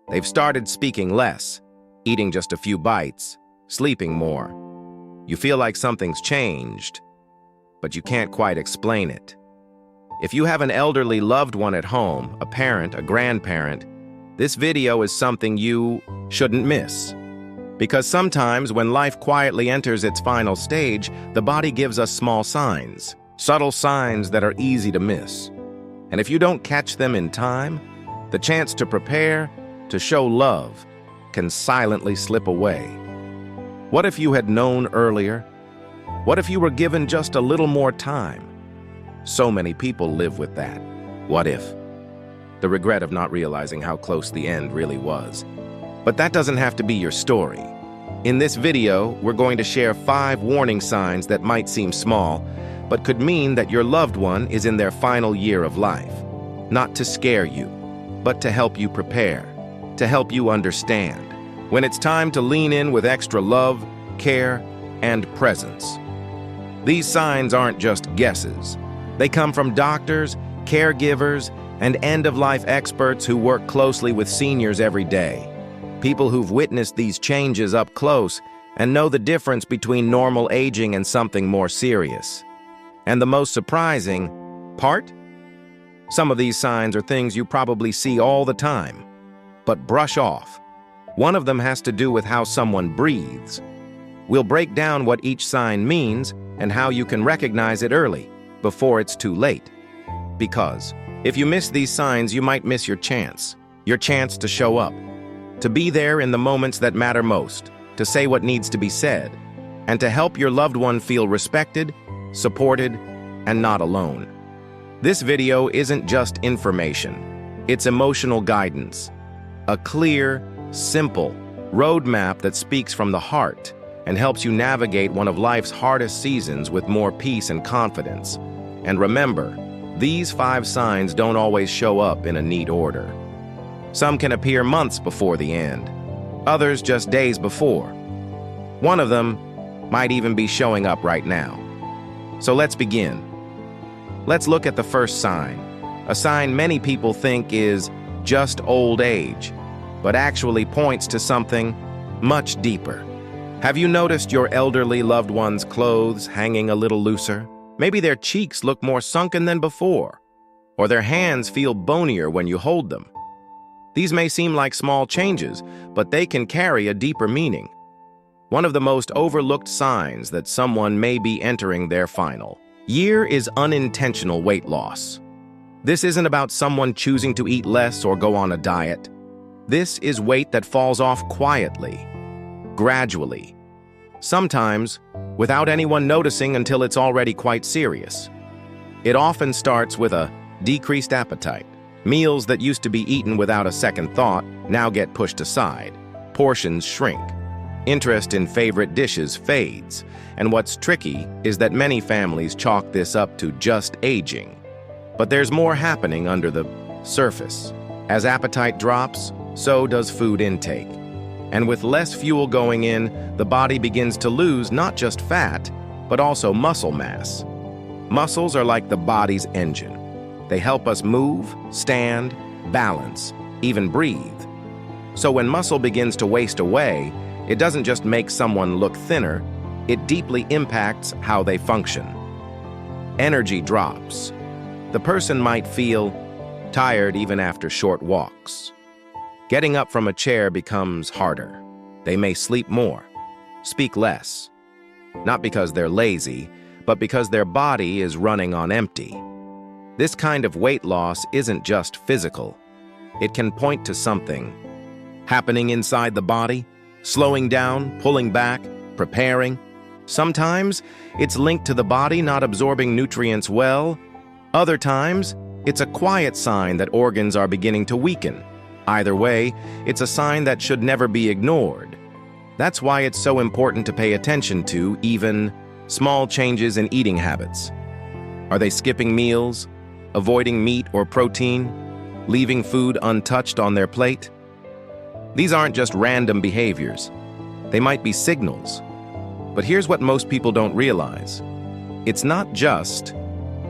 They've started speaking less, eating just a few bites, sleeping more. You feel like something's changed, but you can't quite explain it. If you have an elderly loved one at home, a parent, a grandparent, this video is something you shouldn't miss. Because sometimes when life quietly enters its final stage, the body gives us small signs, subtle signs that are easy to miss. And if you don't catch them in time, the chance to prepare, to show love, can silently slip away. What if you had known earlier? What if you were given just a little more time? So many people live with that. What if? The regret of not realizing how close the end really was. But that doesn't have to be your story. In this video, we're going to share 5 warning signs that might seem small, but could mean that your loved one is in their final year of life. Not to scare you, but to help you prepare, to help you understand when it's time to lean in with extra love, care, and presence. These signs aren't just guesses. They come from doctors, caregivers, and end-of-life experts who work closely with seniors every day. People who've witnessed these changes up close and know the difference between normal aging and something more serious. And the most surprising part? Some of these signs are things you probably see all the time, but brush off. One of them has to do with how someone breathes. We'll break down what each sign means and how you can recognize it early, before it's too late. Because if you miss these signs, you might miss your chance to show up, to be there in the moments that matter most, to say what needs to be said, and to help your loved one feel respected, supported, and not alone. This video isn't just information, it's emotional guidance, a clear, simple roadmap that speaks from the heart and helps you navigate one of life's hardest seasons with more peace and confidence. And remember, these 5 signs don't always show up in a neat order. Some can appear months before the end, others just days before. One of them might even be showing up right now. So let's begin. Let's look at the first sign, a sign many people think is just old age, but actually points to something much deeper. Have you noticed your elderly loved one's clothes hanging a little looser? Maybe their cheeks look more sunken than before, or their hands feel bonier when you hold them. These may seem like small changes, but they can carry a deeper meaning. One of the most overlooked signs that someone may be entering their final year is unintentional weight loss. This isn't about someone choosing to eat less or go on a diet. This is weight that falls off quietly, gradually, sometimes without anyone noticing until it's already quite serious. It often starts with a decreased appetite. Meals that used to be eaten without a second thought now get pushed aside. Portions shrink. Interest in favorite dishes fades. And what's tricky is that many families chalk this up to just aging. But there's more happening under the surface. As appetite drops, so does food intake. And with less fuel going in, the body begins to lose not just fat, but also muscle mass. Muscles are like the body's engine. They help us move, stand, balance, even breathe. So when muscle begins to waste away, it doesn't just make someone look thinner, it deeply impacts how they function. Energy drops. The person might feel tired even after short walks. Getting up from a chair becomes harder. They may sleep more, speak less. Not because they're lazy, but because their body is running on empty. This kind of weight loss isn't just physical. It can point to something happening inside the body, slowing down, pulling back, preparing. Sometimes it's linked to the body not absorbing nutrients well. Other times, it's a quiet sign that organs are beginning to weaken. Either way, it's a sign that should never be ignored. That's why it's so important to pay attention to even small changes in eating habits. Are they skipping meals, avoiding meat or protein, leaving food untouched on their plate? These aren't just random behaviors. They might be signals. But here's what most people don't realize. It's not just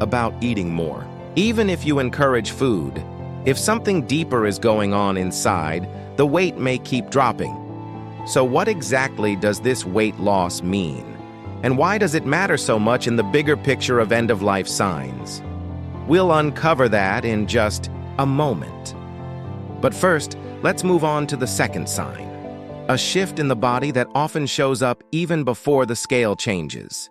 about eating more. Even if you encourage food, if something deeper is going on inside, the weight may keep dropping. So what exactly does this weight loss mean? And why does it matter so much in the bigger picture of end-of-life signs? We'll uncover that in just a moment. But first, let's move on to the second sign, a shift in the body that often shows up even before the scale changes.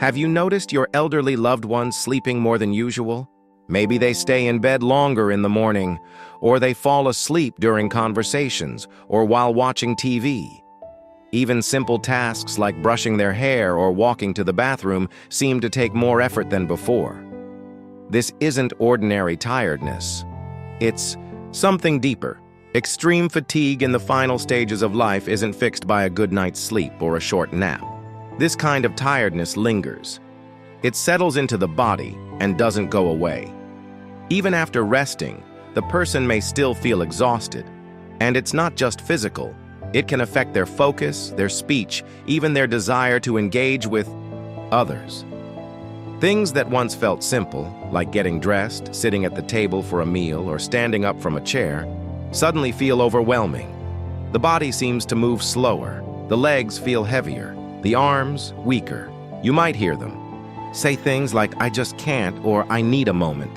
Have you noticed your elderly loved ones sleeping more than usual? Maybe they stay in bed longer in the morning, or they fall asleep during conversations or while watching TV. Even simple tasks like brushing their hair or walking to the bathroom seem to take more effort than before. This isn't ordinary tiredness. It's something deeper. Extreme fatigue in the final stages of life isn't fixed by a good night's sleep or a short nap. This kind of tiredness lingers. It settles into the body and doesn't go away. Even after resting, the person may still feel exhausted. And it's not just physical. It can affect their focus, their speech, even their desire to engage with others. Things that once felt simple, like getting dressed, sitting at the table for a meal, or standing up from a chair, suddenly feel overwhelming. The body seems to move slower. The legs feel heavier. The arms, weaker. You might hear them say things like, "I just can't," or "I need a moment,"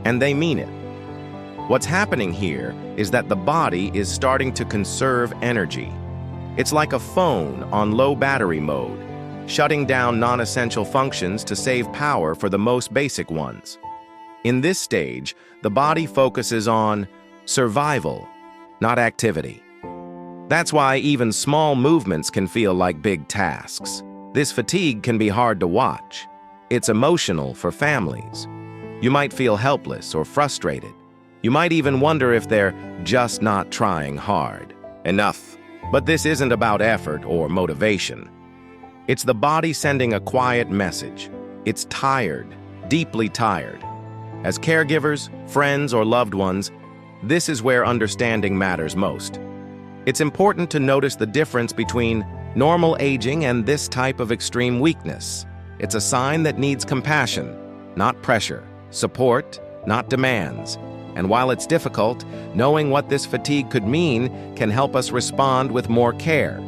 and they mean it. What's happening here is that the body is starting to conserve energy. It's like a phone on low battery mode, shutting down non-essential functions to save power for the most basic ones. In this stage, the body focuses on survival, not activity. That's why even small movements can feel like big tasks. This fatigue can be hard to watch. It's emotional for families. You might feel helpless or frustrated. You might even wonder if they're just not trying hard enough. But this isn't about effort or motivation. It's the body sending a quiet message. It's tired, deeply tired. As caregivers, friends, or loved ones, this is where understanding matters most. It's important to notice the difference between normal aging and this type of extreme weakness. It's a sign that needs compassion, not pressure, support, not demands. And while it's difficult, knowing what this fatigue could mean can help us respond with more care.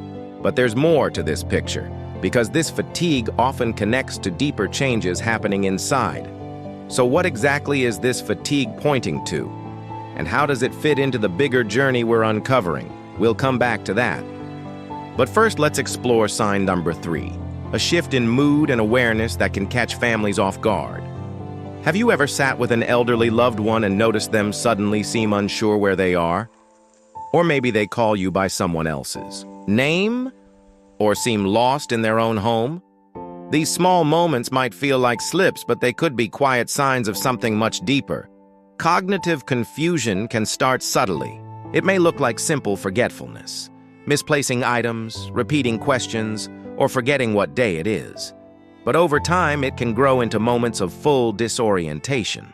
But there's more to this picture, because this fatigue often connects to deeper changes happening inside. So what exactly is this fatigue pointing to? And how does it fit into the bigger journey we're uncovering? We'll come back to that. But first, let's explore sign number 3, a shift in mood and awareness that can catch families off guard. Have you ever sat with an elderly loved one and noticed them suddenly seem unsure where they are? Or maybe they call you by someone else's name? Or seem lost in their own home? These small moments might feel like slips, but they could be quiet signs of something much deeper. Cognitive confusion can start subtly. It may look like simple forgetfulness, misplacing items, repeating questions, or forgetting what day it is. But over time, it can grow into moments of full disorientation.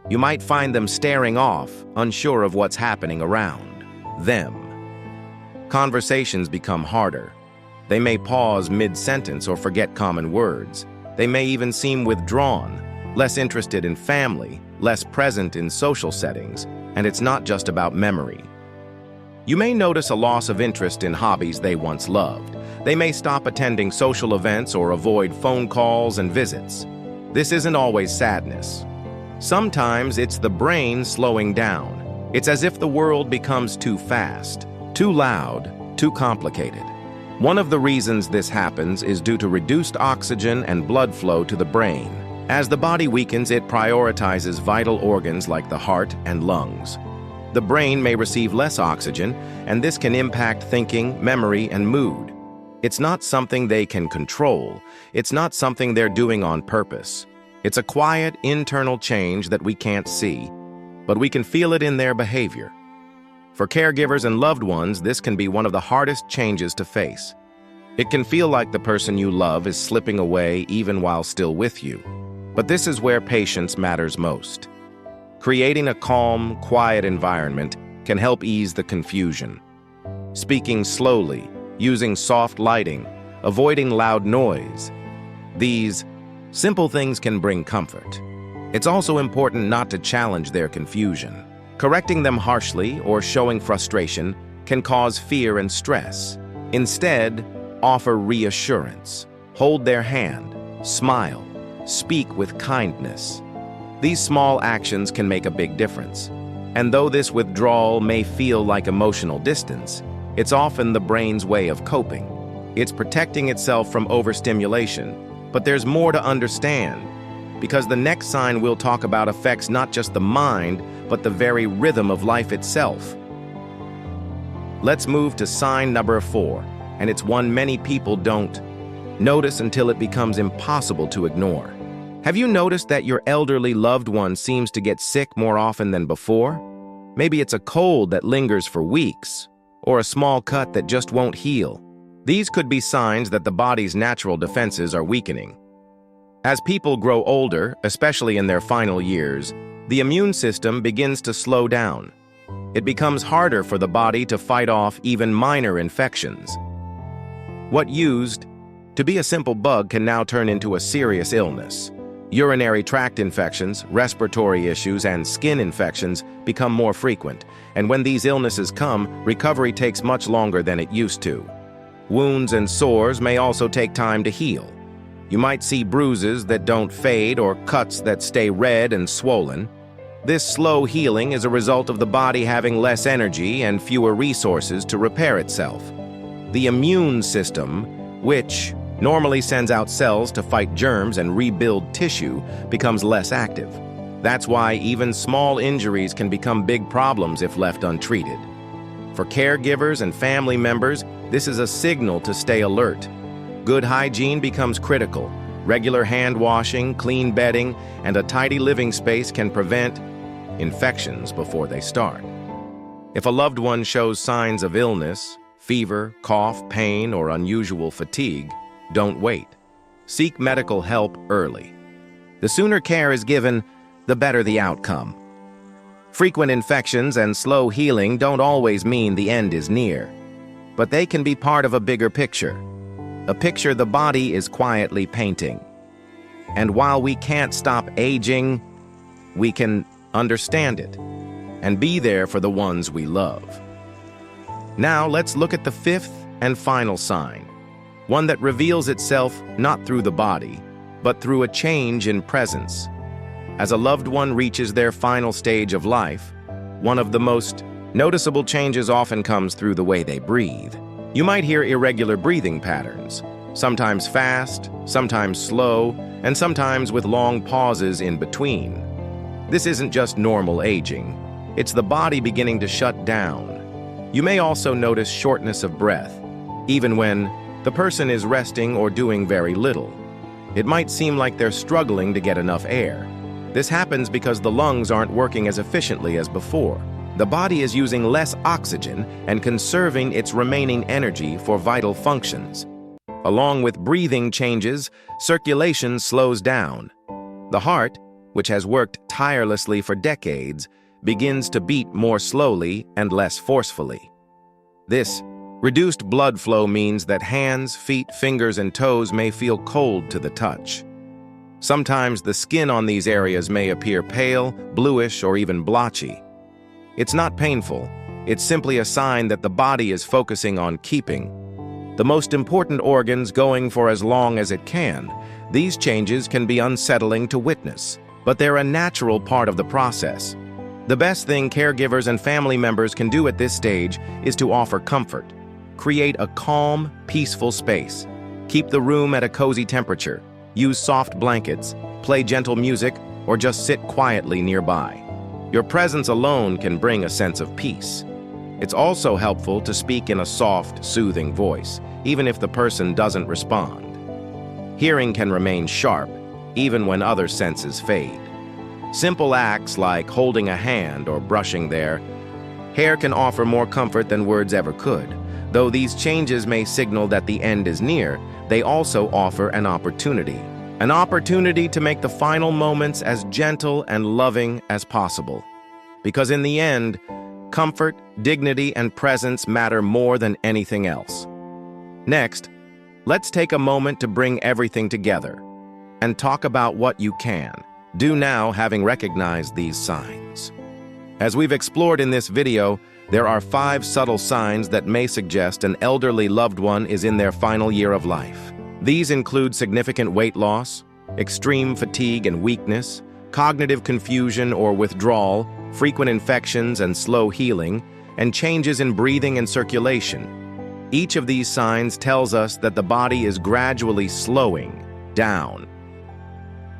You might find them staring off, unsure of what's happening around them. Conversations become harder. They may pause mid-sentence or forget common words. They may even seem withdrawn, less interested in family, less present in social settings, and it's not just about memory. You may notice a loss of interest in hobbies they once loved. They may stop attending social events or avoid phone calls and visits. This isn't always sadness. Sometimes it's the brain slowing down. It's as if the world becomes too fast, too loud, too complicated. One of the reasons this happens is due to reduced oxygen and blood flow to the brain. As the body weakens, it prioritizes vital organs like the heart and lungs. The brain may receive less oxygen, and this can impact thinking, memory, and mood. It's not something they can control. It's not something they're doing on purpose. It's a quiet, internal change that we can't see, but we can feel it in their behavior. For caregivers and loved ones, this can be one of the hardest changes to face. It can feel like the person you love is slipping away even while still with you. But this is where patience matters most. Creating a calm, quiet environment can help ease the confusion. Speaking slowly, using soft lighting, avoiding loud noise. These simple things can bring comfort. It's also important not to challenge their confusion. Correcting them harshly or showing frustration can cause fear and stress. Instead, offer reassurance. Hold their hand, smile, speak with kindness. These small actions can make a big difference. And though this withdrawal may feel like emotional distance, it's often the brain's way of coping. It's protecting itself from overstimulation. But there's more to understand, because the next sign we'll talk about affects not just the mind, but the very rhythm of life itself. Let's move to sign number 4, and it's one many people don't notice until it becomes impossible to ignore. Have you noticed that your elderly loved one seems to get sick more often than before? Maybe it's a cold that lingers for weeks, or a small cut that just won't heal. These could be signs that the body's natural defenses are weakening. As people grow older, especially in their final years, the immune system begins to slow down. It becomes harder for the body to fight off even minor infections. What used to be a simple bug can now turn into a serious illness. Urinary tract infections, respiratory issues, and skin infections become more frequent, and when these illnesses come, recovery takes much longer than it used to. Wounds and sores may also take time to heal. You might see bruises that don't fade or cuts that stay red and swollen. This slow healing is a result of the body having less energy and fewer resources to repair itself. The immune system, which normally sends out cells to fight germs and rebuild tissue, becomes less active. That's why even small injuries can become big problems if left untreated. For caregivers and family members, this is a signal to stay alert. Good hygiene becomes critical. Regular hand washing, clean bedding, and a tidy living space can prevent infections before they start. If a loved one shows signs of illness, fever, cough, pain, or unusual fatigue, don't wait. Seek medical help early. The sooner care is given, the better the outcome. Frequent infections and slow healing don't always mean the end is near, but they can be part of a bigger picture, a picture the body is quietly painting. And while we can't stop aging, we can understand it and be there for the ones we love. Now let's look at the 5th and final sign, one that reveals itself not through the body, but through a change in presence. As a loved one reaches their final stage of life, one of the most noticeable changes often comes through the way they breathe. You might hear irregular breathing patterns, sometimes fast, sometimes slow, and sometimes with long pauses in between. This isn't just normal aging, it's the body beginning to shut down. You may also notice shortness of breath, even when the person is resting or doing very little. It might seem like they're struggling to get enough air. This happens because the lungs aren't working as efficiently as before. The body is using less oxygen and conserving its remaining energy for vital functions. Along with breathing changes, circulation slows down. The heart, which has worked tirelessly for decades, begins to beat more slowly and less forcefully. This reduced blood flow means that hands, feet, fingers, and toes may feel cold to the touch. Sometimes the skin on these areas may appear pale, bluish, or even blotchy. It's not painful. It's simply a sign that the body is focusing on keeping the most important organs going for as long as it can. These changes can be unsettling to witness, but they're a natural part of the process. The best thing caregivers and family members can do at this stage is to offer comfort. Create a calm, peaceful space. Keep the room at a cozy temperature. Use soft blankets, play gentle music, or just sit quietly nearby. Your presence alone can bring a sense of peace. It's also helpful to speak in a soft, soothing voice, even if the person doesn't respond. Hearing can remain sharp, even when other senses fade. Simple acts like holding a hand or brushing their hair can offer more comfort than words ever could. Though these changes may signal that the end is near, they also offer an opportunity to make the final moments as gentle and loving as possible. Because in the end, comfort, dignity, and presence matter more than anything else. Next, let's take a moment to bring everything together and talk about what you can Do now, having recognized these signs. As we've explored in this video, there are 5 subtle signs that may suggest an elderly loved one is in their final year of life. These include significant weight loss, extreme fatigue and weakness, cognitive confusion or withdrawal, frequent infections and slow healing, and changes in breathing and circulation. Each of these signs tells us that the body is gradually slowing down.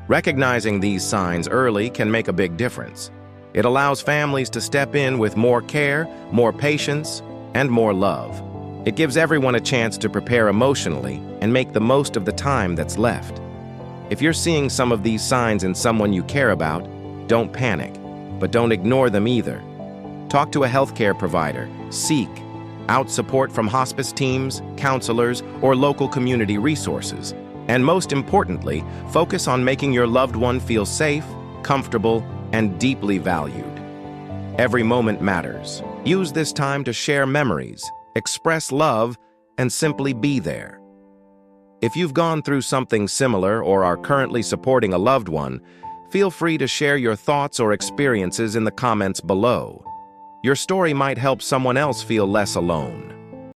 Recognizing these signs early can make a big difference. It allows families to step in with more care, more patience, and more love. It gives everyone a chance to prepare emotionally and make the most of the time that's left. If you're seeing some of these signs in someone you care about, don't panic, but don't ignore them either. Talk to a healthcare provider, seek out support from hospice teams, counselors, or local community resources. And most importantly, focus on making your loved one feel safe, comfortable, and deeply valued. Every moment matters. Use this time to share memories, express love, and simply be there. If you've gone through something similar or are currently supporting a loved one, feel free to share your thoughts or experiences in the comments below. Your story might help someone else feel less alone.